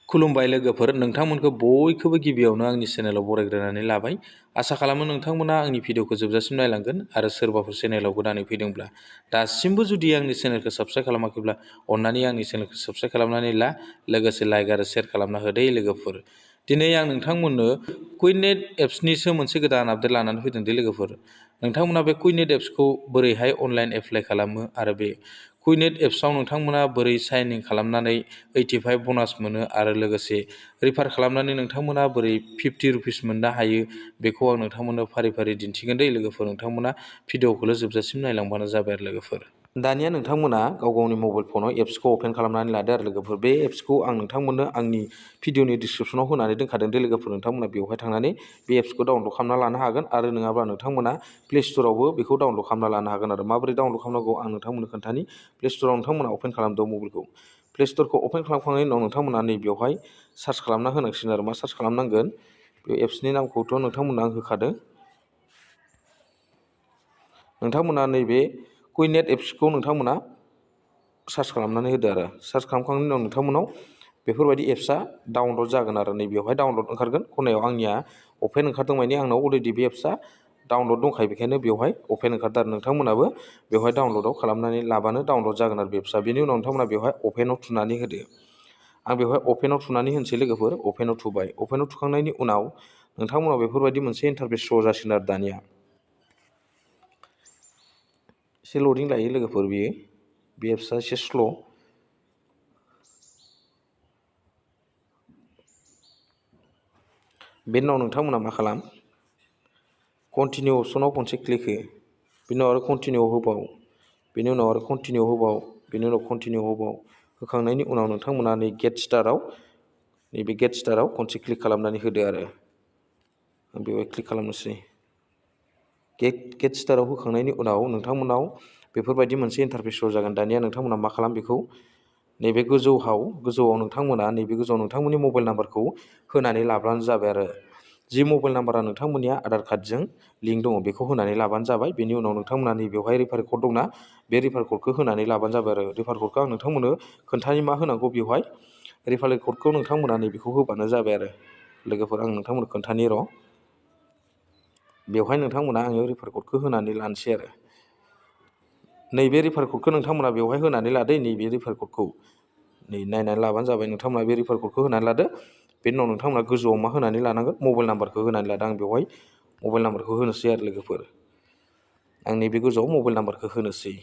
खुलुमबाय लोगोफोर, नोंथांमोनखौ बयखौबो गिबियावनो आंनि चेनेलाव बरायग्रोनानै लाबाय। आसा खालामो नोंथांमोना आंनि भिडिअखौ जोबजासिम नायलांगोन आरो सोरबाफोर चेनेलाव गोदानै फैदोंब्ला दासिमबो जुदि आंनि चेनेलखौ साबस्क्राइब खालामाखैब्ला अन्नानै आंनि चेनेलखौ साबस्क्राइब खालामनानै ला, लोगोसे लाइक आरो शेयार खालामना होदो लोगोफोर। दिनै आं नोंथांमोननो कुइनेट एप्सनिसो मोनसे गोदान आपडेट लानानै फैदों दे लोगोफोर। नोंथांमोना बे कुइनेट एप्सखौ बोरैहाय अनलाइन एप्लाइ खालामो आरो बे कुइनेट एप्सआव नोंथांमोना बोरै साइन इन खालामनानै 85 ब'नास मोनो आरो लोगोसे रिफार खालामनानै नोंथांमोना बोरै 50 रुपिस मोननो हायो बेखौ आं नोंथांमोननो फारि फारि दिन्थिगोन दे लोगोफोर। नोंथांमोना भिडिअखौल' जोबजासिम नायलांबानो जाबाय आरो लोगोफोर। दानिया नोंथांमोना गाव गावनि मबाइल फनाव एप्सखौ अपेन खालामनानै लादो आरो लोगोफोर। बे एप्सखौ आं नोंथांमोननो आंनि भिडिअनि डिसक्रिपसनाव होनानै दोनखादों दे लोगोफोर। नोंथांमोना बेवहाय थांनानै बे एप्सखौ डाउनलड खालामना लानो हागोन आरो नङाब्ला नोंथांमोना प्ले स्ट'रावबो बेखौ डाउनलड खालामना लानो हागोन आरो माबोरै डाउनलड खालामनांगौ आं नोंथांमोननो खोन्थानि। प्ले स्ट'राव नोंथांमोना अपेन खालामदो मबाइलखौ। प्ले स्ट'रखौ अपेन खालामखांनायनि उनाव नोंथांमोना नैबेयावहाय सार्च खालामना होनांसिगोन आरो मा सार्च खालामनांगोन बे एप्सनि नामखौथ' नोंथांमोना आं होखादों। नोंथांमोना नैबे कुइनेट एप्सखौ नोंथांमोना सार्च खालामनानै होदो आरो सार्च खालामखांनायनि उनाव नोंथांमोनाव बेफोरबायदि एप्सआ डाउनलड जागोन आरो नैबेयावहाय डाउनलड ओंखारगोन। खनायाव आंनिया अपेन ओंखारदों माने आंनाव अलरेडि बे एप्सआ डाउनलड दंखायो, बेखायनो बेवहाय अपेन ओंखारदों आरो नोंथांमोनाबो बेवहाय डाउनलडआव खालामनानै लाबानो डाउनलड जागोन आरो बे एप्सआ। बेनि उनाव नोंथांमोना बेवहाय अपेनाव थुनानै होदो। आं बेवहाय अपेनाव थुनानै होनोसै लोगोफोर। अपेनाव थुबाय। अपेनाव थुखांनायनि उनाव नोंथांमोनाव बेफोरबायदि मोनसे इन्टारफेस शो जासिगोन आरो दानिया एसे लडिं लायो लोगोफोर। बेयो बे एप्सआ एसे स्ल'। बेनि उनाव नोंथांमोना मा खालाम, कन्टिनिउ अपसनाव खनसे क्लिक हो। बेनि उनाव आरो कन्टिनिउ होबाव, बेनि उनाव आरो कन्टिनिउ होबाव, बेनि उनाव कन्टिनिउ होबाव। होखांनायनि उनाव नोंथांमोना नै गेट स्टार्टआव, नैबे गेट स्टार्टआव खनसे क्लिक खालामनानै होदो आरो आं बेवहाय क्लिक खालामनोसै। गेट स्टार्टआव होखांनायनि उनाव नोंथांमोनाव बेफोरबायदि मोनसे इन्टारफेस शो जागोन। दानिया नोंथांमोना मा खालाम, बेखौ नैबे गोजौआव नोंथांमोना नैबे गोजौआव नोंथांमोननि मबाइल नाम्बारखौ होनानै लाब्लानो जाबाय आरो जि मबाइल नाम्बारा नोंथांमोननिया आधार कार्डजों लिंक दङ बेखौ होनानै लाबानो जाबाय। बेनि उनाव नोंथांमोना नैबेवहाय रिफार कड दंना, बे रिफार कडखौ होनानै लाबानो जाबाय आरो रिफार कडखौ आं नोंथांमोननो खोन्थानि मा होनांगौ। बेवहाय रिफार कडखौ नोंथांमोना नैबेखौ होबानो जाबाय आरो लोगोफोर। आं नोंथांमोननो खोन्थानि र'। बेवहाय नोंथांमोना आङो रिफार कडखौ होनानै लानोसै आरो नैबे रिफार कडखौ नोंथांमोना बेवहाय होनानै लादो। नैबे रिफार कडखौ नायनानै लाबानो जाबाय। नोंथांमोना बे रिफार कडखौ होनानै लादो। बेनि उनाव नोंथांमोना गोजौआव मा होनानै लानांगोन, मबाइल नाम्बारखौ होनानै लादो। आं बेवहाय मबाइल नाम्बारखौ होनोसै आरो लोगोफोर। आं नैबे गोजौआव मबाइल नाम्बारखौ होनोसै।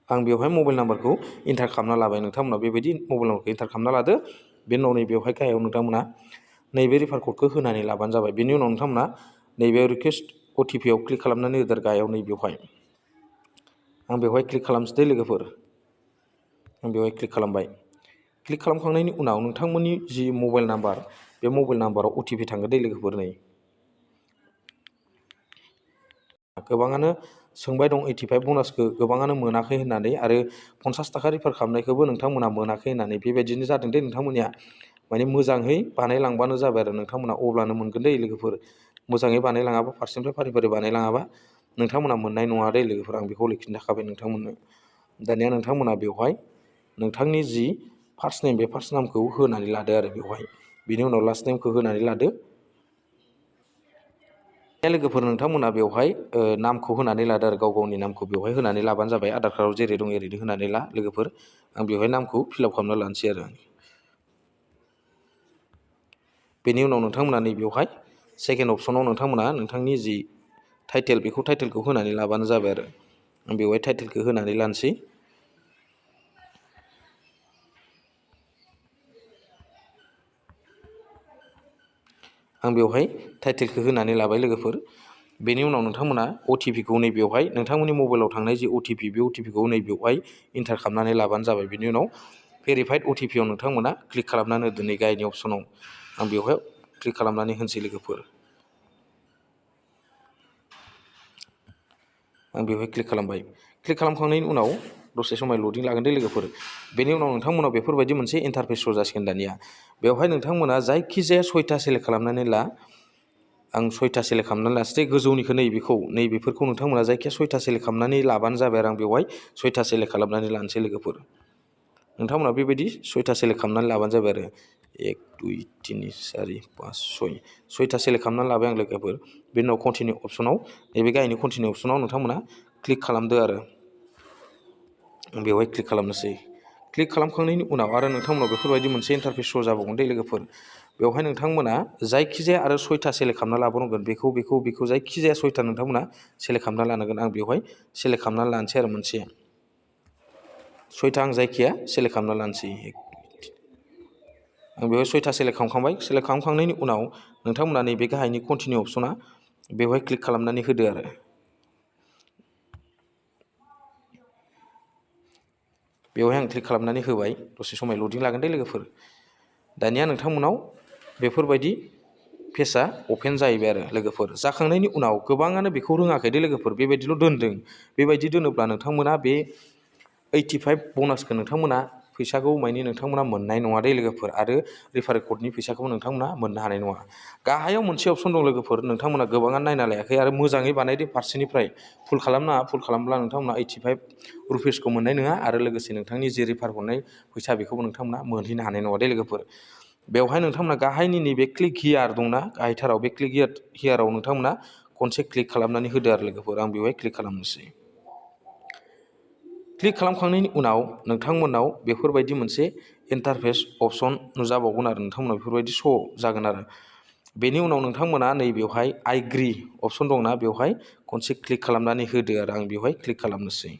आं बेवहाय मबाइल नाम्बारखौ इन्टार खालामना लाबाय। नोंथांमोना बेबायदि मबाइल नाम्बारखौ इन्टार खालामना लादो। बेनि उनाव नैबेवहाय गाहायाव नोंथांमोना नैबे रिफार कडखौ होनानै लाबानो जाबाय। बेनि उनाव नोंथांमोना नैबे रिकुवेस्ट अटिपिआव क्लिक खालामनानै होदो गाहायाव नैबेवहाय। आं बेवहाय क्लिक खालामसै दे लोगोफोर। आं बेवहाय क्लिक खालामबाय। क्लिक खालामखांनायनि उनाव नोंथांमोननि जि मबाइल नाम्बार, बे मबाइल नाम्बाराव अटिपि थांगोन दे लोगोफोर। नै गोबाङानो सोंबाय दं 85 ब'नासखौ गोबाङानो मोनाखै होननानै आरो 50 थाखा रिफार खालामनायखौबो नोंथांमोना मोनाखै होननानै। बेबायदिनो जादों दे नोंथांमोननिया। माने मोजाङै बानायलांबानो जाबाय आरो नोंथांमोना अब्लानो मोनगोन दे लोगोफोर। मोजाङै बानायलाङाबा, फारसेनिफ्राय फारि फारि बानायलाङाबा नोंथांमोना मोननाय नङा दे लोगोफोर। आं बेखौ खिन्थाखाबाय नोंथांमोननो। दानिया नोंथांमोना बेवहाय नोंथांनि जि फार्स्ट नेम, बे फार्स्ट नामखौ होनानै लादो आरो बेवहाय। बेनि उनाव लास्ट नेमखौ होनानै लादो। लोगोफोर नोंथांमोना बेवहाय नामखौ होनानै लादो आरो गाव गावनि नामखौ बेवहाय होनानै लाबानो जाबाय। आधार कार्डआव जेरै दं एरैनो होनानै ला लोगोफोर। आं बेवहाय नामखौ फिलआप खालामना लानोसै आरो बेनि उनाव नोंथांमोना नैबेवहाय सेकेन्ड अपसनाव नोंथांमोना नोंथांनि जि टाइटेल, बेखौ टाइटेलखौ होनानै लाबानो जाबाय आरो आं बेवहाय टाइटेलखौ होनानै लानोसै। आं बेवहाय टाइटेलखौ होनानै लाबाय लोगोफोर। बेनि उनाव नोंथांमोना अटिपिखौ नैबेवहाय नोंथांमोननि मबाइलाव थांनाय जि अटिपि, बे अटिपिखौ नैबेवहाय इन्टार खालामनानै लाबानो जाबाय। बेनि उनाव भेरिफाइड अटिपिआव नोंथांमोना क्लिक खालामनानै होदो नै गाहायनि अपसनाव। आं बेवहाय क्लिक खालामनानै होनोसै लोगोफोर। आं बेवहाय क्लिक खालामबाय। क्लिक खालामखांनायनि उनाव दसे समाय लडिं लागोन दे लोगोफोर। बेनि उनाव नोंथांमोनाव बेफोरबायदि मोनसे इन्टारफेस शो जासिगोन दानिया। बेवहाय नोंथांमोना जायखिजाया 6टा सेलेक्ट खालामनानै ला। आं 6टा सेलेक्ट खालामनानै लासै गोजौनिखौ नैबेफोरखौ नोंथांमोना जायखिया 6टा सेलेक्ट खालामनानै लाबानो जाबाय आरो आं बेवहाय 6टा सेलेक्ट खालामनानै लानोसै लोगोफोर। नोंथांमोना बेबायदि 6टा सेलेक्ट खालामनानै लाबानो जाबाय आरो 1 2 3 4 5 6 6टा सेलेक्ट खालामनानै लाबाय आं लोगोफोर। बेनि उनाव कन्टिनिउ अपसनाव नैबे गाहायनि कन्टिनिउ अपसनाव नोंथांमोना क्लिक खालामदो आरो बेवहाय क्लिक खालामनोसै। क्लिक खालामखांनायनि उनाव आरो नोंथांमोनाव बेफोरबायदि मोनसे इन्टारफेस शो जाबावगोन दे लोगोफोर। बेवहाय नोंथांमोना जायखिजाया आरो 6टा सेलेक्ट खालामना लाबावनांगोन। बेखौ जायखिजाया 6टा नोंथांमोना सेलेक्ट खालामना लानांगोन। आं बेवहाय सेलेक्ट खालामना लानोसै आरो मोनसे 6टा आं जायखिया सेलेक्ट खालामना लानोसै। आं बेवहाय 6टा सेलेक्ट खालामखांबाय। सेलेक्ट खालामखांनायनि उनाव नोंथांमोना नैबे गाहायनि कन्टिनिउ अपसना बेवहाय क्लिक खालामनानै होदो आरो बेवहाय आं क्लिक खालामनानै होबाय। दसे समाय लडिं लागोन दे लोगोफोर। दानिया नोंथांमोनाव बेफोरबायदि पेजआ अपेन जाहैबाय आरो लोगोफोर। जाखांनायनि उनाव गोबाङानो बेखौ रोङाखै दे लोगोफोर, बेबायदिल' दोनदों। बेबायदि दोनोब्ला नोंथांमोना बे 85 ब'नासखौ नोंथांमोना फैसाखौ मानि नोंथांमोना मोननाय नङा दे लोगोफोर, आरो रिफारेल क'डनि फैसाखौबो नोंथांमोना मोननो हानाय नङा। गाहायाव मोनसे अपसन दं लोगोफोर, नोंथांमोना गोबाङानो नायना लायाखै आरो मोजाङै बानायदो फारसेनिफ्राय। फुल खालामनाङा, फुल खालामब्ला नोंथांमोना 85 रुपिसखौ मोननाय नङा आरो लोगोसे नोंथांनि जे रिफार हरनाय फैसा बेखौबो नोंथांमोना मोनहैनो हानाय नङा दे लोगोफोर। बेवहाय नोंथांमोना गाहायनि नैबे क्लिक हियार दंना गाहायथाराव, बे क्लिक हियाराव नोंथांमोना खनसे क्लिक खालामनानै होदो आरो लोगोफोर। आं बेवहाय क्लिक खालामनोसै। क्लिक खालामखांनायनि उनाव नोंथांमोनाव बेफोरबायदि मोनसे इन्टारफेस अपसन नुजाबावगोन आरो नोंथांमोनाव बेफोरबायदि शो जागोन आरो। बेनि उनाव नोंथांमोना नैबेवहाय आइग्रि अपसन दंना, बेवहाय खनसे क्लिक खालामनानै होदो आरो आं बेवहाय क्लिक खालामनोसै।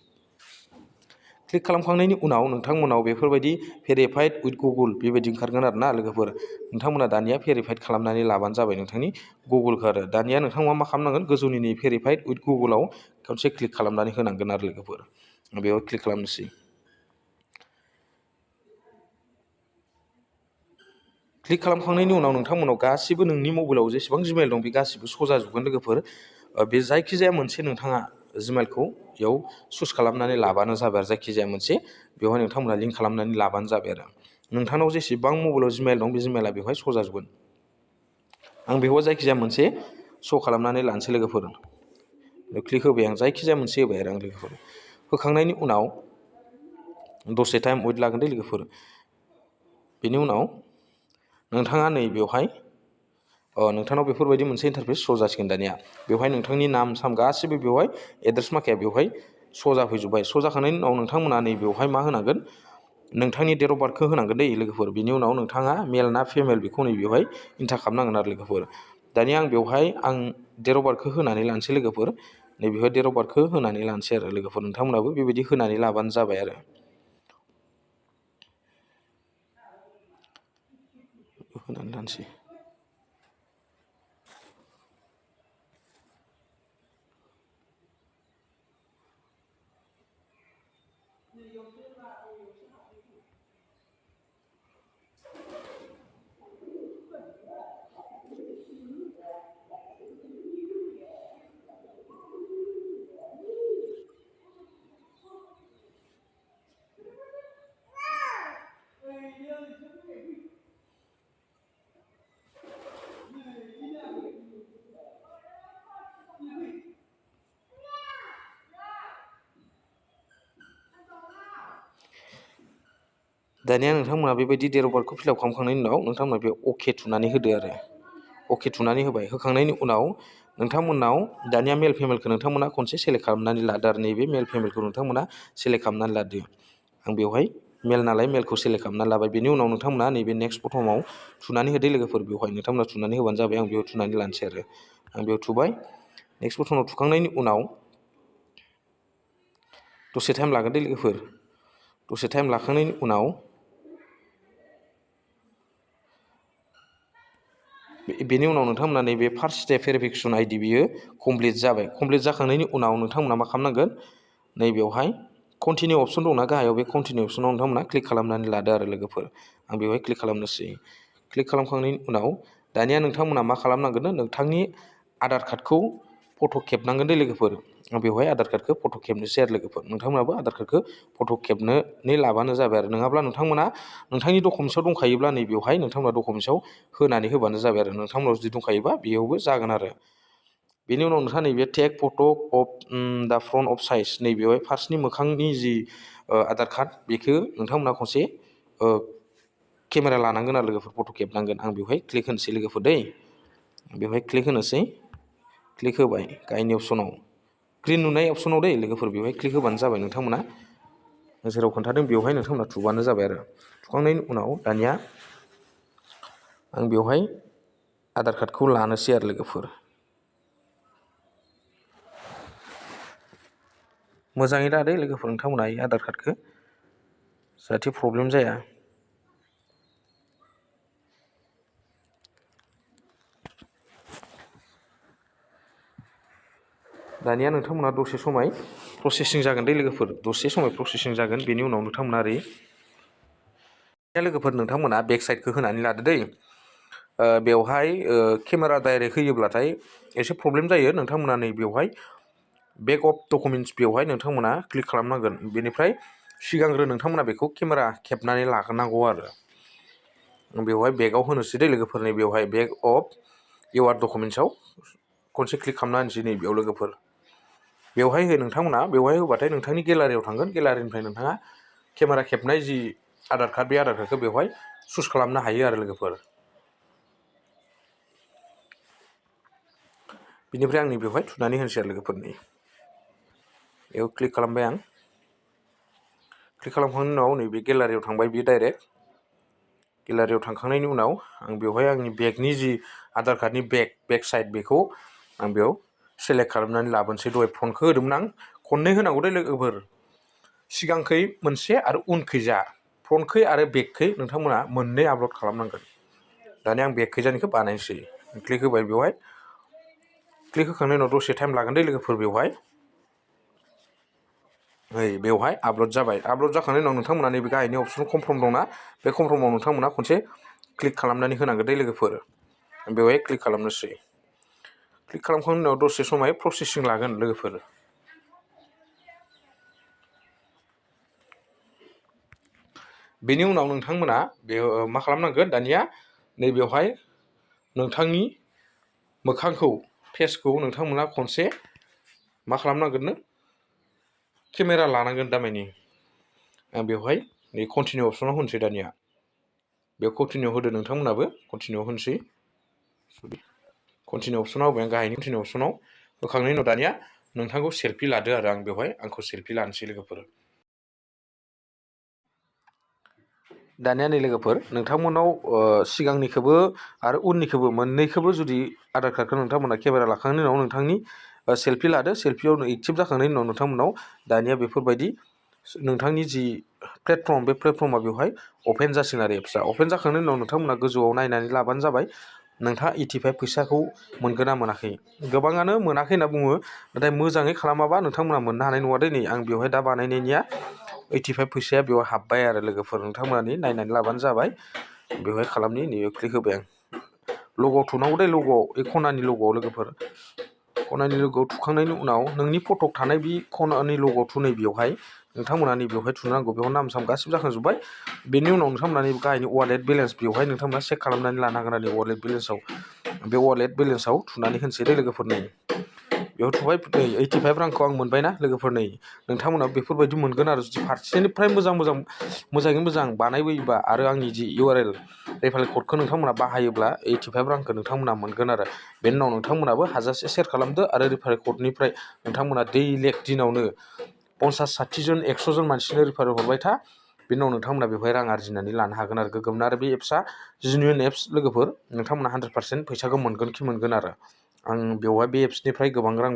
क्लिक खालामखांनायनि उनाव नोंथांमोनाव बेफोरबायदि भेरिफाइड उइथ गुगोल बेबायदि ओंखारगोन आरो ना लोगोफोर। नोंथांमोना दानिया भेरिफाइड खालामनानै लाबानो जाबाय नोंथांनि गुगोलखौ आरो। दानिया नोंथांमोना मा खालामनांगोन, गोजौनि नै भेरिफाइड उइथ गुगोलाव खनसे क्लिक खालामनानै होनांगोन आरो लोगोफोर। बेयाव क्लिक खालामनोसै। क्लिक खालामखांनायनि उनाव नोंथांमोनाव गासिबो नोंनि मबाइलाव जेसेबां जिमेल दं बे गासिबो शो जाजोबगोन लोगोफोर। बे जायखिजाया मोनसे नोंथाङा जिमेलखौ बेयाव चुज खालामनानै लाबानो जाबाय आरो जायखिजाया मोनसे बेवहाय नोंथांमोना लिंक खालामनानै लाबानो जाबाय आरो। नोंथांनाव जेसेबां मबाइलाव जिमेल दं बे जिमेला बेवहाय शो जाजोबगोन। आं बेवहाय जायखिजाया मोनसे शो खालामनानै लानोसै लोगोफोर। क्लिक होबाय आं, जायखिजाया मोनसे होबाय आरो आं लोगोफोर। होखांनायनि उनाव दसे टाइम वेट लागोन दे लोगोफोर। बेनि उनाव नोंथाङा नै बेवहाय नोंथांनाव बेफोरबायदि मोनसे इन्टारफेस शो जासिगोन दानिया। बेवहाय नोंथांनि नाम साम गासिबो बेवहाय एड्रेस माखाया बेवहाय शो जाफैजोब्बाय। शो जाखांनायनि उनाव नोंथांमोना नै बेवहाय मा होनांगोन, नोंथांनि डेट अफ बार्थखौ होनांगोन दे लोगोफोर। बिनि उनाव नोंथाङा मेल ना फिमेल बेखौ नै बेवहाय इन्टार खालामनांगोन आरो लोगोफोर। दानिया आं बेवहाय डेट अफ बार्थखौ होनानै लानोसै लोगोफोर। नै बेवहाय डेट अफ बार्थखौ होनानै लानोसै आरो लोगोफोर। नोंथांमोनाबो बेबायदि होनानै लाबानो जाबाय आरो। होनानै लानोसै। दानिया नोंथांमोना बेबायदि डेट अफ बार्थखौ फिलआप खालामखांनायनि उनाव नोंथांमोना बे अके थुनानै होदो आरो। अके थुनानै होबाय। होखांनायनि उनाव नोंथांमोनाव दानिया मेल फिमेलखौ नोंथांमोना खनसे सेलेक्ट खालामनानै लादो आरो। नैबे मेल फिमेलखौ नोंथांमोना सेलेक्ट खालामनानै लादो। आं बेवहाय मेल नालाय मेलखौ सेलेक्ट खालामनानै लाबाय। बेनि उनाव नोंथांमोना नैबे नेक्स्ट बटनाव थुनानै होदो लोगोफोर। बेवहाय नोंथांमोना थुनानै होबानो जाबाय। आं बेयाव थुनानै लानोसै आरो। आं बेयाव थुबाय। नेक्स्ट बटनाव थुखांनायनि उनाव दसे टाइम लागोन दे लोगोफोर। दसे टाइम लाखांनायनि उनाव बेनि उनाव नोंथांमोना नैबे फार्स्ट स्टेप भेरिफिकेसन आइडि बियो कमप्लिट जाबाय। कमप्लिट जाखांनायनि उनाव नोंथांमोना मा खालामनांगोन, नैबेवहाय कन्टिनिउ अपसन दंना गाहायाव, बे कन्टिनिउ अपसनाव नोंथांमोना क्लिक खालामनानै लादो आरो लोगोफोर। आं बेवहाय क्लिक खालामनोसै। क्लिक खालामखांनायनि उनाव दानिया नोंथांमोना मा खालामनांगोन, नोंथांनि आधार कार्डखौ फट' खेबनांगोन दे लोगोफोर। बेवहाय आधार कार्डखौ फट' खेबनोसै आरो लोगोफोर नोंथांमोनाबो आधार कार्डखौ फट' खेबनानै लाबानो जाबाय आरो नङाब्ला नोंथांमोना नोंथांनि डकुमेन्ट्सआव दंखायोब्ला नैबेवहाय नोंथांमोना डकुमेन्ट्सआव होनानै होबानो जाबाय आरो नोंथांमोनाव जुदि दंखायोबा बेयावबो जागोन आरो बेनि उनाव नोंथाङा नैबे take photo' of the front of size नैबेवहाय फार्स्टनि मोखांनि जि आधार कार्ड बेखौ नोंथांमोना खनसे केमेरा लानांगोन आरो लोगोफोर फट' खेबनांगोन आं बेवहाय क्लिक होनोसै लोगोफोर दै बेवहाय क्लिक होनोसै क्लिक होबाय गाहायनि अपसनाव ग्रिन नुनाय अपसनाव दै लोगोफोर बेवहाय क्लिक होबानो जाबाय नोंथांमोना जेराव खोन्थादों बेवहाय नोंथांमोना थुबानो जाबाय आरो थुखांनायनि उनाव दानिया आं बेवहाय आधार कार्डखौ लानोसै आरो लोगोफोर मोजाङै लादो लोगोफोर नोंथांमोना आधार कार्डखौ जाहाथे प्रब्लेम जाया दानिया नोंथांमोना दसे समाय प्रसेसिं जागोन दै लोगोफोर दसे समाय प्रसेसिं जागोन बेनि उनाव नोंथांमोना ओरै लोगोफोर नोंथांमोना बेक साइडखौ होनानै लादो दै बेवहाय केमेरा डाइरेक्ट होयोब्लाथाय एसे प्रब्लेम जायो नोंथांमोना नै बेवहाय बेक अफ डकुमेन्ट्स बेवहाय नोंथांमोना क्लिक खालामनांगोन बेनिफ्राय सिगांग्रो नोंथांमोना बेखौ केमेरा खेबनानै लाग्रोनांगौ आरो बेवहाय बेकआव होनोसै दै लोगोफोरनि बेवहाय बेक अफ इउआर डकुमेन्ट्सआव खनसे क्लिक खालामना होनोसै नै बेयाव लोगोफोर बेवहाय हो नोंथांमोना बेवहाय होबाथाय नोंथांनि गेलारियाव थांगोन गेलारिनिफ्राय नोंथाङा केमेरा खेबनाय जि आधार कार्ड बे आधार कार्डखौ बेवहाय चुज खालामनो हायो आरो लोगोफोर बिनिफ्राय आंनि बेवहाय थुनानै होनोसै आरो लोगोफोरनि बेयाव क्लिक खालामबाय आं क्लिक खालामखांनायनि उनाव नैबे गेलारियाव थांबाय बियो डाइरेक्ट गेलारियाव थांखांनायनि उनाव आं बेवहाय आंनि बेगनि जि आधार कार्डनि बेक साइड बेखौ आं बेयाव सेलेक्ट खालामनानै लाबोनोसै दहाय फ्रन्टखौ होदोंमोन आं खननै होनांगौ दे लोगोफोर सिगांखै मोनसे आरो उनखैजा फ्रन्टखै आरो बेकखै नोंथांमोना मोननै आपल'ड खालामनांगोन दानिया आं बेकखैजानिखौ बानायनोसै क्लिक होबाय बेवहाय क्लिक होखांनायनि उनाव दसे टाइम लागोन दे लोगोफोर बेवहाय आपल'ड जाबाय आपल'ड जाखांनायनि उनाव नोंथांमोना नैबे गाहायनि अपसन कनफार्म दंना बे कनफार्माव नोंथांमोना खनसे क्लिक खालामनानै होनांगोन दे लोगोफोर बेवहाय क्लिक खालामनोसै क्लिक खालामखांनायनि उनाव दसे समाय प्रसेसिं लागोन लोगोफोर बेनि उनाव नोंथांमोना मा खालामनांगोन दानिया नैबेवहाय नोंथांनि मोखांखौ फेसखौ नोंथांमोना खनसे मा खालामनांगोननो केमेरा लानांगोन दामानि आं बेवहाय नै कन्टिनिउ अपसनाव होनोसै दानिया बेयाव कन्टिनिउ होदो नोंथांमोनाबो कन्टिनिउ होनोसै कन्टिनिउ अपसनाव होबाय आं गाहायनि कन्टिनिउ अपसनाव होखांनायनि उनाव दानिया नोंथांखौ सेल्फि लादो आरो आं बेवहाय आंखौ सेल्फि लानोसै लोगोफोर दानिया नै लोगोफोर नोंथांमोनाव सिगांनिखौबो आरो उननिखौबो मोननैखौबो जुदि आधार कार्डखौ नोंथांमोना केमेरा लाखांनायनि उनाव नोंथांनि सेल्फि लादो सेल्फियाव एक्टिभ जाखांनायनि उनाव नोंथांमोनाव दानिया बेफोरबायदि नोंथांनि जि प्लेटफर्म बे प्लेटफर्मा बेवहाय अपेन जासिगोन आरो एप्सआ अपेन जाखांनायनि उनाव नोंथांमोना गोजौआव नायनानै लाबानो जाबाय नोंथाङा 85 फैसाखौ मोनगोन ना मोनाखै गोबाङानो मोनाखै होनना बुङो नाथाय मोजाङै खालामाबा नोंथांमोना मोननो हानाय नङा दै नै आं बेवहाय दा बानायनायनिया 85 फैसाया बेवहाय हाबबाय आरो लोगोफोर नोंथांमोनानि नायनानै लाबानो जाबाय बेवहाय खालामनि नैबे क्लिक होबाय आं लग'आव थुनांगौ दे लग'आव बे खनानि लग'आव लोगोफोर खनानि लग'आव थुखांनायनि उनाव नोंनि फट' थानाय बे खनानि लग'आव थुनै बेवहाय नोंथांमोना बेवहाय थुनांगौ बेयाव नाम साम गासिबो जाखांजोब्बाय बेनि उनाव नोंथांमोना गाहायनि वालेट बेलेन्स बेवहाय नोंथांमोना चेक खालामनानै लानो हागोन आरो वालेट बेलेन्सआव बे वालेट बेलेन्सआव थुनानै होनोसै दे लोगोफोर नै बेयाव थुबाय नै 85 रांखौ आं मोनबायना लोगोफोर नै नोंथांमोना बेफोरबायदि मोनगोन आरो जुदि फारसेनिफ्राय मोजाङै मोजां बानायबोयोबा आरो आंनि जि URL रेफारेल क'डखौ नोंथांमोना बाहायोब्ला 85 रांखौ नोंथांमोना मोनगोन आरो बेनि उनाव नोंथांमोनाबो हाजासे सेयार खालामदो आरो रेफारेल क'डनिफ्राय नोंथांमोना दैलिक दिनावनो 50-60 जन 100 जन मानसिनो रेफारेल हरबाय था बेनि उनाव नोंथांमोना बेवहाय रां आरजिनानै लानो हागोन आरो गोगोमनो आरो बे एप्सआ जेनुइन एप्स लोगोफोर नोंथांमोना 100% फैसाखौ मोनगोन आरो आं बेवहाय बे एप्सनिफ्राय गोबां रां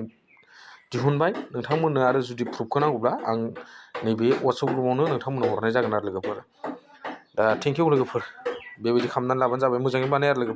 दिहुनबाय नोंथांमोननो आरो जुदि प्रुफखौ नांगौब्ला आं नैबे वाट्सएप ग्रुपआवनो नोंथांमोननो हरनाय जागोन आरो लोगोफोर दा थेंकिउ लोगोफोर बेबायदि खालामनानै लाबानो जाबाय मोजाङै बानाय आरो लोगोफोर